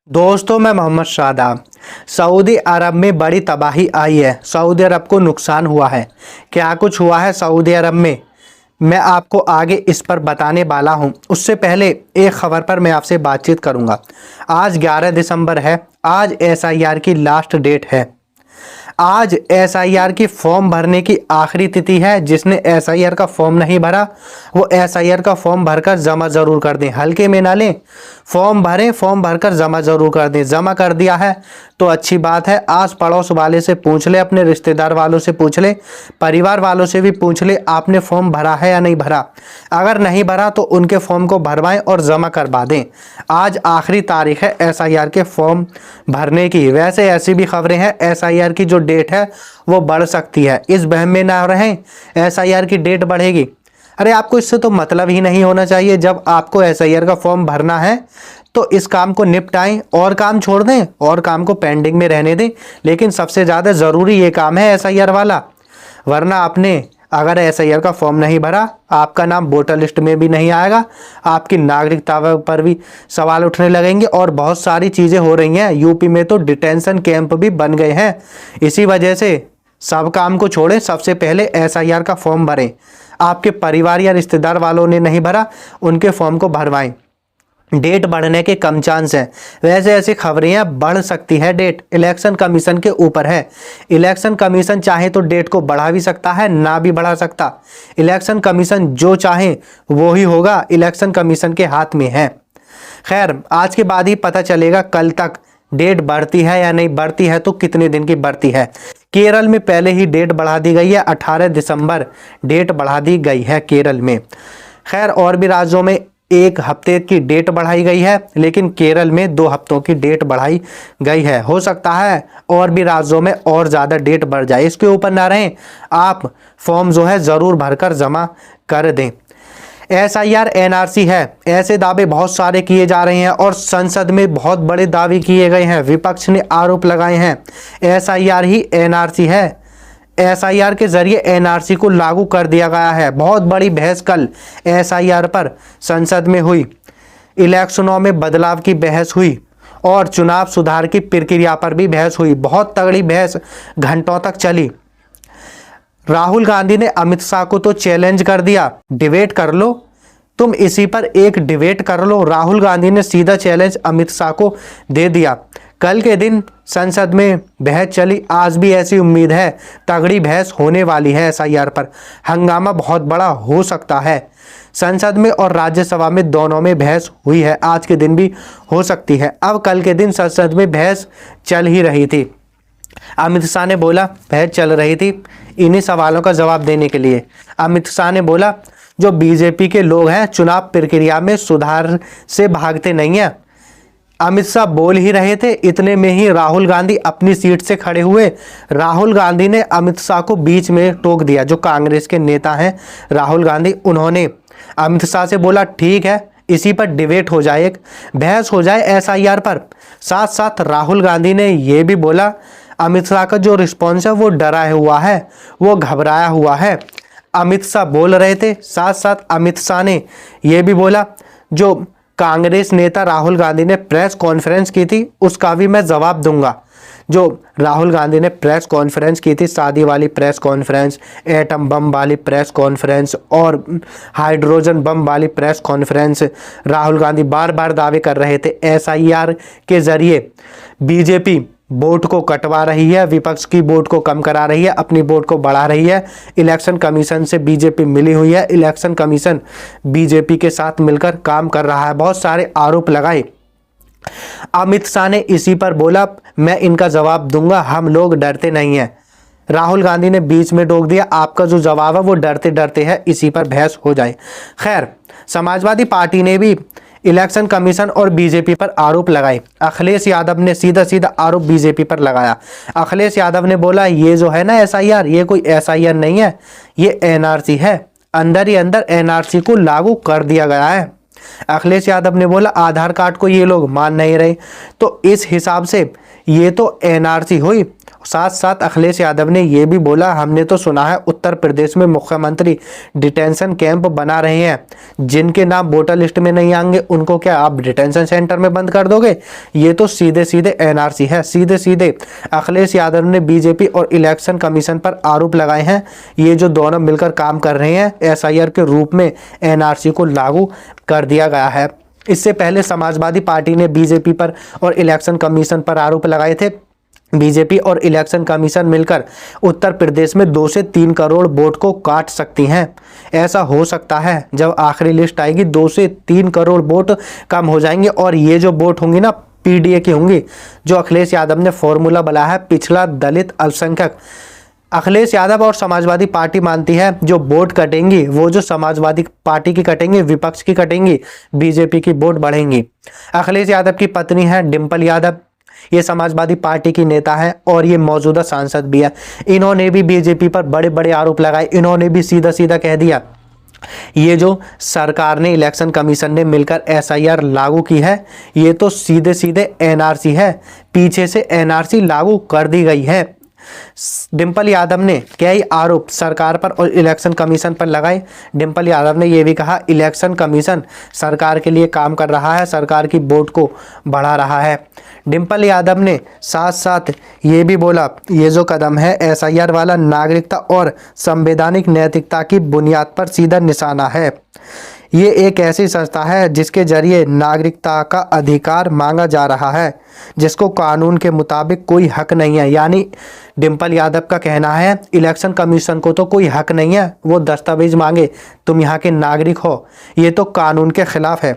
दोस्तों, मैं मोहम्मद शादा। सऊदी अरब में बड़ी तबाही आई है। सऊदी अरब को नुकसान हुआ है। क्या कुछ हुआ है सऊदी अरब में, मैं आपको आगे इस पर बताने वाला हूं। उससे पहले एक खबर पर मैं आपसे बातचीत करूंगा। आज 11 दिसंबर है। आज एसआईआर की लास्ट डेट है। आज एसआईआर की फॉर्म भरने की आखिरी तिथि है। जिसने एसआईआर का फॉर्म नहीं भरा वो एसआईआर का फॉर्म भरकर जमा जरूर कर दें। हल्के में ना लें, फॉर्म भरें, फॉर्म भरकर जमा जरूर कर दें। जमा कर दिया है तो अच्छी बात है। आस पड़ोस वाले से पूछ ले, अपने रिश्तेदार वालों से पूछ ले, परिवार वालों से भी पूछ ले आपने फॉर्म भरा है या नहीं भरा। अगर नहीं भरा तो उनके फॉर्म को भरवाएं और जमा करवा दें। आज आखिरी तारीख है एसआईआर के फॉर्म भरने की। वैसे ऐसी भी खबरें हैं एसआईआर की जो डेट है वो बढ़ सकती है। इस वहम में ना रहें एसआईआर की डेट बढ़ेगी। अरे आपको इससे तो मतलब ही नहीं होना चाहिए। जब आपको एसआईआर का फॉर्म भरना है तो इस काम को निपटाएं और काम छोड़ दें और काम को पेंडिंग में रहने दें। लेकिन सबसे ज़्यादा ज़रूरी ये काम है एसआईआर वाला। वरना आपने अगर एसआईआर का फॉर्म नहीं भरा, आपका नाम वोटर लिस्ट में भी नहीं आएगा, आपकी नागरिकता पर भी सवाल उठने लगेंगे और बहुत सारी चीज़ें हो रही हैं। यूपी में तो डिटेंशन कैंप भी बन गए हैं। इसी वजह से सब काम को छोड़ें, सबसे पहले एसआईआर का फॉर्म भरें। आपके परिवार या रिश्तेदार वालों ने नहीं भरा, उनके फॉर्म को भरवाएं। डेट बढ़ने के कम चांस है। वैसे ऐसी खबरें बढ़ सकती है। डेट इलेक्शन कमीशन के ऊपर है। इलेक्शन कमीशन चाहे तो डेट को बढ़ा भी सकता है, ना भी बढ़ा सकता। इलेक्शन कमीशन जो चाहे वो ही होगा। इलेक्शन कमीशन के हाथ में है। खैर, आज के बाद ही पता चलेगा कल तक डेट बढ़ती है या नहीं बढ़ती है तो कितने दिन की बढ़ती है। केरल में पहले ही डेट बढ़ा दी गई है। 18 दिसंबर डेट बढ़ा दी गई है केरल में। खैर, और भी राज्यों में 1 हफ्ते की डेट बढ़ाई गई है, लेकिन केरल में 2 हफ्तों की डेट बढ़ाई गई है। हो सकता है और भी राज्यों में और ज़्यादा डेट बढ़ जाए। इसके ऊपर ना रहें, आप फॉर्म जो है ज़रूर भरकर जमा कर दें। एसआईआर एनआरसी है, ऐसे दावे बहुत सारे किए जा रहे हैं और संसद में बहुत बड़े दावे किए गए हैं। विपक्ष ने आरोप लगाए हैं एसआईआर ही एनआरसी है। एसआईआर के जरिए एनआरसी को लागू कर दिया गया है। बहुत बड़ी बहस कल एसआईआर पर संसद में हुई। इलेक्शनों में बदलाव की बहस हुई और चुनाव सुधार की प्रक्रिया पर भी बहस हुई। बहुत तगड़ी बहस घंटों तक चली। राहुल गांधी ने अमित शाह को तो चैलेंज कर दिया, डिबेट कर लो, तुम इसी पर एक डिबेट कर लो। राहुल गांधी ने सीधा चैलेंज अमित शाह को दे दिया। कल के दिन संसद में बहस चली। आज भी ऐसी उम्मीद है तगड़ी बहस होने वाली है एसआईआर पर। हंगामा बहुत बड़ा हो सकता है। संसद में और राज्यसभा में दोनों में बहस हुई है। आज के दिन भी हो सकती है। अब कल के दिन संसद में बहस चल ही रही थी। अमित शाह ने बोला, बहस चल रही थी इन्हीं सवालों का जवाब देने के लिए। अमित शाह ने बोला, जो बीजेपी के लोग हैं चुनाव प्रक्रिया में सुधार से भागते नहीं हैं। अमित शाह बोल ही रहे थे, इतने में ही राहुल गांधी अपनी सीट से खड़े हुए। राहुल गांधी ने अमित शाह को बीच में टोक दिया। जो कांग्रेस के नेता हैं राहुल गांधी, उन्होंने अमित शाह से बोला, ठीक है इसी पर डिबेट हो जाए, एक बहस हो जाए एसआईआर पर। साथ साथ राहुल गांधी ने यह भी बोला, अमित शाह का जो रिस्पॉन्स है वो डरा हुआ है, वो घबराया हुआ है। अमित शाह बोल रहे थे। साथ साथ अमित शाह ने यह भी बोला, जो कांग्रेस नेता राहुल गांधी ने प्रेस कॉन्फ्रेंस की थी उसका भी मैं जवाब दूंगा। जो राहुल गांधी ने प्रेस कॉन्फ्रेंस की थी, शादी वाली प्रेस कॉन्फ्रेंस, एटम बम वाली प्रेस कॉन्फ्रेंस और हाइड्रोजन बम वाली प्रेस कॉन्फ्रेंस, राहुल गांधी बार बार दावे कर रहे थे एसआईआर के जरिए बीजेपी वोट को कटवा रही है, विपक्ष की वोट को कम करा रही है, अपनी वोट को बढ़ा रही है। इलेक्शन कमीशन से बीजेपी मिली हुई है, इलेक्शन कमीशन बीजेपी के साथ मिलकर काम कर रहा है। बहुत सारे आरोप लगाए। अमित शाह ने इसी पर बोला, मैं इनका जवाब दूंगा, हम लोग डरते नहीं हैं। राहुल गांधी ने बीच में टोक दिया, आपका जो जवाब है वो डरते डरते है, इसी पर बहस हो जाए। खैर, समाजवादी पार्टी ने भी इलेक्शन कमीशन और बीजेपी पर आरोप लगाए। अखिलेश यादव ने सीधा सीधा आरोप बीजेपी पर लगाया। अखिलेश यादव ने बोला, ये जो है ना एसआईआर, ये कोई एसआईआर नहीं है, ये एनआरसी है। अंदर ही अंदर एनआरसी को लागू कर दिया गया है। अखिलेश यादव ने बोला, आधार कार्ड को ये लोग मान नहीं रहे, तो इस हिसाब से ये तो एनआरसी हुई। साथ साथ अखिलेश यादव ने यह भी बोला, हमने तो सुना है उत्तर प्रदेश में मुख्यमंत्री डिटेंशन कैंप बना रहे हैं, जिनके नाम वोटर लिस्ट में नहीं आएंगे उनको क्या आप डिटेंशन सेंटर में बंद कर दोगे? ये तो सीधे सीधे एनआरसी है। सीधे सीधे अखिलेश यादव ने बीजेपी और इलेक्शन कमीशन पर आरोप लगाए हैं, ये जो दोनों मिलकर काम कर रहे हैं, एसआईआर के रूप में एनआरसी को लागू कर दिया गया है। इससे पहले समाजवादी पार्टी ने बीजेपी पर और इलेक्शन कमीशन पर आरोप लगाए थे। बीजेपी और इलेक्शन कमीशन मिलकर उत्तर प्रदेश में 2 से 3 करोड़ वोट को काट सकती हैं। ऐसा हो सकता है जब आखिरी लिस्ट आएगी 2 से 3 करोड़ वोट कम हो जाएंगे और ये जो वोट होंगी ना पीडीए की होंगी, जो अखिलेश यादव ने फॉर्मूला बनाया है पिछड़ा, दलित, अल्पसंख्यक। अखिलेश यादव और समाजवादी पार्टी मानती है जो वोट कटेंगी वो जो समाजवादी पार्टी की कटेंगी, विपक्ष की कटेंगी, बीजेपी की वोट बढ़ेंगी। अखिलेश यादव की पत्नी है डिंपल यादव, ये समाजवादी पार्टी की नेता है और ये मौजूदा सांसद भी है। इन्होंने भी बीजेपी पर बड़े बड़े आरोप लगाए। इन्होंने भी सीधा सीधा कह दिया ये जो सरकार ने, इलेक्शन कमीशन ने मिलकर एसआईआर लागू की है, ये तो सीधे सीधे एनआरसी है, पीछे से एनआरसी लागू कर दी गई है। डिंपल यादव ने कई आरोप सरकार पर और इलेक्शन कमीशन पर लगाए। डिंपल यादव ने यह भी कहा इलेक्शन कमीशन सरकार के लिए काम कर रहा है, सरकार की वोट को बढ़ा रहा है। डिंपल यादव ने साथ साथ ये भी बोला ये जो कदम है एसआईआर वाला, नागरिकता और संवैधानिक नैतिकता की बुनियाद पर सीधा निशाना है। ये एक ऐसी संस्था है जिसके जरिए नागरिकता का अधिकार मांगा जा रहा है, जिसको कानून के मुताबिक कोई हक नहीं है। यानी डिंपल यादव का कहना है इलेक्शन कमीशन को तो कोई हक नहीं है, वो दस्तावेज मांगे, तुम यहाँ के नागरिक हो, ये तो कानून के खिलाफ है।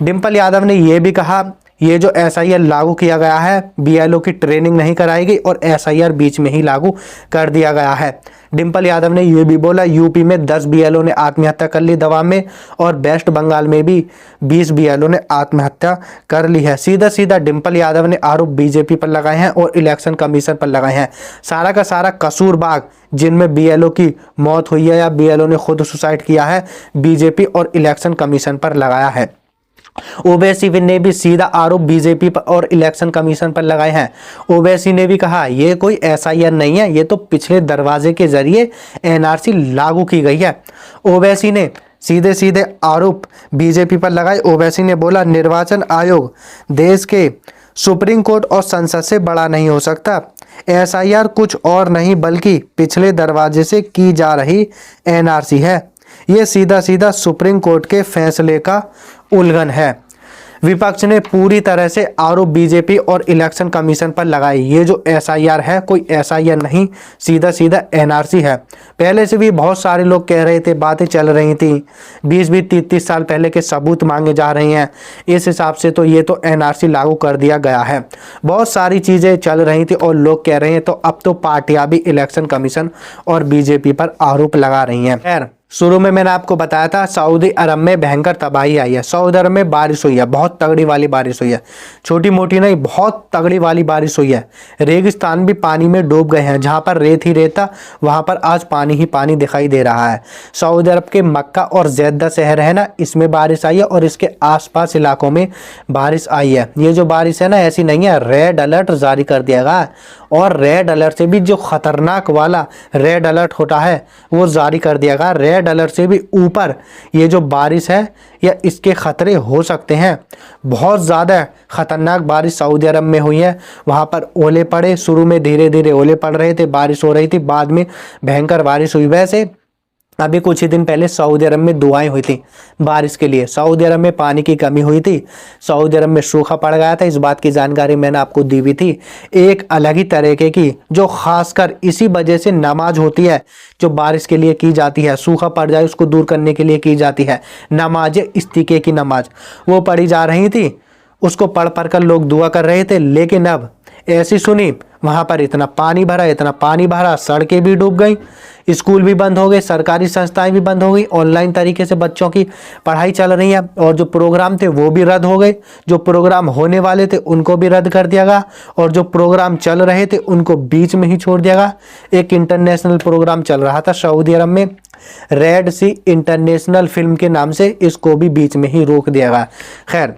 डिंपल यादव ने यह भी कहा ये जो एसआईआर लागू किया गया है, बीएलओ की ट्रेनिंग नहीं कराएगी और एसआईआर बीच में ही लागू कर दिया गया है। डिंपल यादव ने यह भी बोला यूपी में 10 बीएलओ ने आत्महत्या कर ली दवा में और वेस्ट बंगाल में भी 20 बीएलओ ने आत्महत्या कर ली है। सीधा सीधा डिंपल यादव ने आरोप बीजेपी पर लगाए हैं और इलेक्शन कमीशन पर लगाए हैं। सारा का सारा कसूरबाग जिनमें बीएलओ की मौत हुई है या बीएलओ ने खुद सुसाइड किया है, बीजेपी और इलेक्शन कमीशन पर लगाया है। ओवैसी ने भी सीधा आरोप बीजेपी पर और इलेक्शन कमीशन पर लगाए हैं। ओवैसी ने भी कहा ये कोई एसआईआर नहीं है, ये तो पिछले दरवाजे के जरिए एनआरसी लागू की गई है। ओवैसी ने सीधे सीधे आरोप बीजेपी पर लगाए। ओवैसी ने बोला निर्वाचन आयोग देश के सुप्रीम कोर्ट और संसद से बड़ा नहीं हो सकता। एसआईआर कुछ और नहीं बल्कि पिछले दरवाजे से की जा रही एनआरसी है। ये सीधा सीधा सुप्रीम कोर्ट के फैसले का उल्लंघन है। विपक्ष ने पूरी तरह से आरोप बीजेपी और इलेक्शन कमीशन पर लगाई। ये जो एसआईआर है कोई एसआईआर नहीं, सीधा सीधा एनआरसी है। पहले से भी बहुत सारे लोग कह रहे थे, बातें चल रही थी, 20-30 साल पहले के सबूत मांगे जा रहे हैं। इस हिसाब से तो ये तो एनआरसी लागू कर दिया गया है। बहुत सारी चीज़ें चल रही थी और लोग कह रहे हैं, तो अब तो पार्टियां भी इलेक्शन कमीशन और बीजेपी पर आरोप लगा रही हैं। खैर शुरू में मैंने आपको बताया था सऊदी अरब में भयंकर तबाही आई है। सऊदी अरब में बारिश हुई है, बहुत तगड़ी वाली बारिश हुई है, छोटी मोटी नहीं, बहुत तगड़ी वाली बारिश हुई है। रेगिस्तान भी पानी में डूब गए हैं, जहां पर रेत ही रेता वहां पर आज पानी ही पानी दिखाई दे रहा है। सऊदी अरब के मक्का और जैदा शहर है ना, इसमें बारिश आई है और इसके आसपास इलाकों में बारिश आई है। ये जो बारिश है ना ऐसी नहीं है, रेड अलर्ट जारी कर दिया गया और रेड अलर्ट से भी जो खतरनाक वाला रेड अलर्ट होता है वो जारी कर दिया गया। रेड अलर्ट से भी ऊपर ये जो बारिश है या इसके खतरे हो सकते हैं। बहुत ज़्यादा खतरनाक बारिश सऊदी अरब में हुई है। वहाँ पर ओले पड़े, शुरू में धीरे धीरे ओले पड़ रहे थे, बारिश हो रही थी, बाद में भयंकर बारिश हुई। वैसे अभी कुछ ही दिन पहले सऊदी अरब में दुआएं हुई थी बारिश के लिए। सऊदी अरब में पानी की कमी हुई थी, सऊदी अरब में सूखा पड़ गया था, इस बात की जानकारी मैंने आपको दी हुई थी। एक अलग ही तरीके की जो खासकर इसी वजह से नमाज होती है जो बारिश के लिए की जाती है, सूखा पड़ जाए उसको दूर करने के लिए की जाती है, नमाज इस्तिके की नमाज, वो पढ़ी जा रही थी। उसको पढ़ पढ़ कर लोग दुआ कर रहे थे। लेकिन अब ऐसी सुनी वहाँ पर इतना पानी भरा, सड़कें भी डूब गई, स्कूल भी बंद हो गए, सरकारी संस्थाएं भी बंद हो गई, ऑनलाइन तरीके से बच्चों की पढ़ाई चल रही है और जो प्रोग्राम थे वो भी रद्द हो गए। जो प्रोग्राम होने वाले थे उनको भी रद्द कर दिया गया और जो प्रोग्राम चल रहे थे उनको बीच में ही छोड़ दिया गया। एक इंटरनेशनल प्रोग्राम चल रहा था सऊदी अरब में, रेड सी इंटरनेशनल फिल्म के नाम से, इसको भी बीच में ही रोक दिया गया। खैर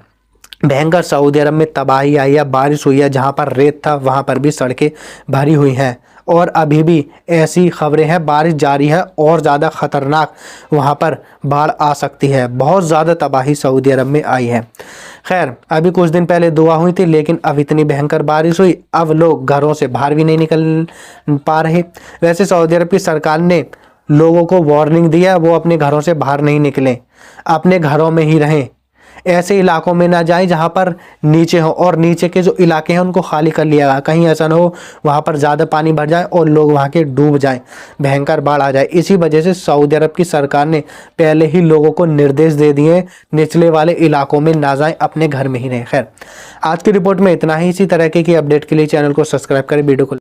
भयंकर सऊदी अरब में तबाही आई है, बारिश हुई है, जहां पर रेत था वहां पर भी सड़कें भरी हुई हैं और अभी भी ऐसी खबरें हैं, बारिश जारी है और ज़्यादा ख़तरनाक वहां पर बाढ़ आ सकती है। बहुत ज़्यादा तबाही सऊदी अरब में आई है। खैर, अभी कुछ दिन पहले दुआ हुई थी, लेकिन अब इतनी भयंकर बारिश हुई, अब लोग घरों से बाहर भी नहीं निकल पा रहे। वैसे सऊदी अरब की सरकार ने लोगों को वार्निंग दिया, वो अपने घरों से बाहर नहीं निकलें, अपने घरों में ही रहें, ऐसे इलाकों में ना जाएं जहां पर नीचे हो, और नीचे के जो इलाके हैं उनको खाली कर लिया, कहीं ऐसा ना हो वहां पर ज़्यादा पानी भर जाए और लोग वहां के डूब जाएं, भयंकर बाढ़ आ जाए। इसी वजह से सऊदी अरब की सरकार ने पहले ही लोगों को निर्देश दे दिए, निचले वाले इलाकों में ना जाएं, अपने घर में ही रहें। खैर, आज की रिपोर्ट में इतना ही। इसी तरह की अपडेट के लिए चैनल को सब्सक्राइब करें, वीडियो को